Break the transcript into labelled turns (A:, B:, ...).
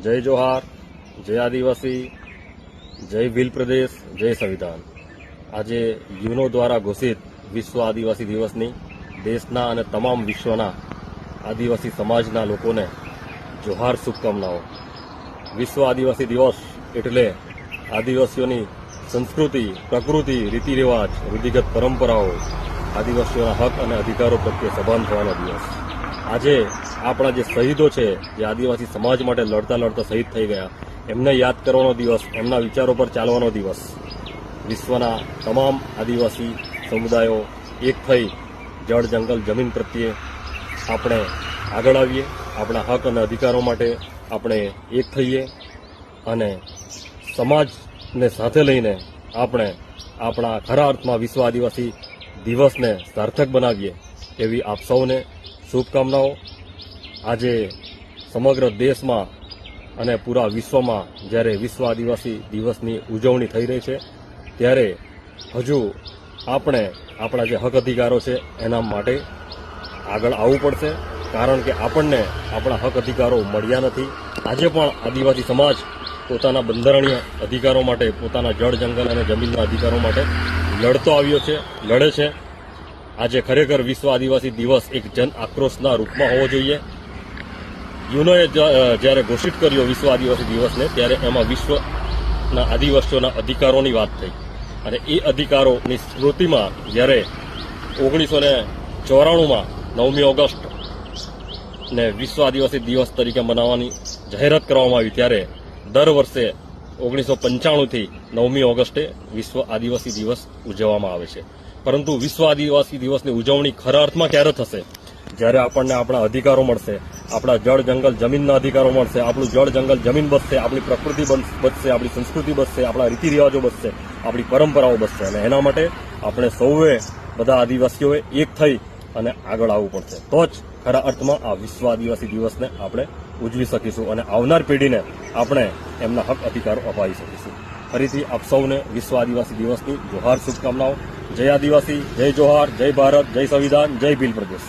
A: જય જોહાર, જય આદિવાસી, જય ભીલ પ્રદેશ, જય સંવિધાન। આજે યુનો દ્વારા ઘોષિત વિશ્વ આદિવાસી દિવસની દેશના અને તમામ વિશ્વના આદિવાસી સમાજના લોકોને જોહાર, શુભકામનાઓ। વિશ્વ આદિવાસી દિવસ એટલે આદિવાસીઓની સંસ્કૃતિ, પ્રકૃતિ, રીતિરિવાજ, રૂઢિગત પરંપરાઓ, આદિવાસીઓના હક અને અધિકારો પ્રત્યે સભાન થવાનો દિવસ। આજે આપણા જે શહીદો છે, જે આદિવાસી સમાજ માટે લડતા લડતા શહીદ થઈ ગયા, એમને યાદ કરવાનો દિવસ, એમના વિચારો પર ચાલવાનો દિવસ। વિશ્વના તમામ આદિવાસી સમુદાયો એક થઈ જળ, જંગલ, જમીન પ્રત્યે આપણે આગળ આવીએ, આપણા હક અને અધિકારો માટે આપણે એક થઈએ અને સમાજને સાથે લઈને આપણે આપણા ખરા અર્થમાં વિશ્વ આદિવાસી દિવસને સાર્થક બનાવીએ, એવી આપ સૌને શુભકામનાઓ। આજે સમગ્ર દેશમાં અને પૂરા વિશ્વમાં જ્યારે વિશ્વ આદિવાસી દિવસની ઉજવણી થઈ રહી છે, ત્યારે હજુ આપણે આપણા જે હક અધિકારો છે એના માટે આગળ આવવું પડશે, કારણ કે આપણને આપણા હક અધિકારો મળ્યા નથી। આજે પણ આદિવાસી સમાજ પોતાના બંધારણીય અધિકારો માટે, પોતાના જળ, જંગલ અને જમીનના અધિકારો માટે લડતો આવ્યો છે, લડે છે। આજે ખરેખર વિશ્વ આદિવાસી દિવસ એક જન આક્રોશના રૂપમાં હોવો જોઈએ। યુનોએ જ્યારે ઘોષિત કર્યો વિશ્વ આદિવાસી દિવસને, ત્યારે એમાં વિશ્વના આદિવાસીઓના અધિકારોની વાત થઈ અને એ અધિકારોની સ્મૃતિમાં જ્યારે 1994માં 9મી ઓગસ્ટ ને વિશ્વ આદિવાસી દિવસ તરીકે મનાવવાની જાહેરાત કરવામાં આવી, ત્યારે દર વર્ષે 1995થી 9મી ઓગસ્ટે વિશ્વ આદિવાસી દિવસ ઉજવવામાં આવે છે। પરંતુ વિશ્વ આદિવાસી દિવસની ઉજવણી ખરા અર્થમાં ક્યારે થશે? જ્યારે આપણને આપણા અધિકારો મળશે, આપણા જળ, જંગલ, જમીનના અધિકારો મળશે, આપણું જળ, જંગલ, જમીન બચશે, આપણી પ્રકૃતિ બચશે, આપણી સંસ્કૃતિ બચશે, આપણા રીતિ રિવાજો બચશે, આપણી પરંપરાઓ બચશે। અને એના માટે આપણે સૌએ, બધા આદિવાસીઓએ એક થઈ અને આગળ આવવું પડશે, તો જ ખરા અર્થમાં આ વિશ્વ આદિવાસી દિવસને આપણે ઉજવી શકીશું અને આવનાર પેઢીને આપણે એમના હક અધિકારો અપાવી શકીશું। ફરીથી આપ સૌને વિશ્વ આદિવાસી દિવસની જોહાર, શુભકામનાઓ। જય આદિવાસી, જય જોહાર, જય ભારત, જય સંવિધાન, જય ભીલ પ્રદેશ।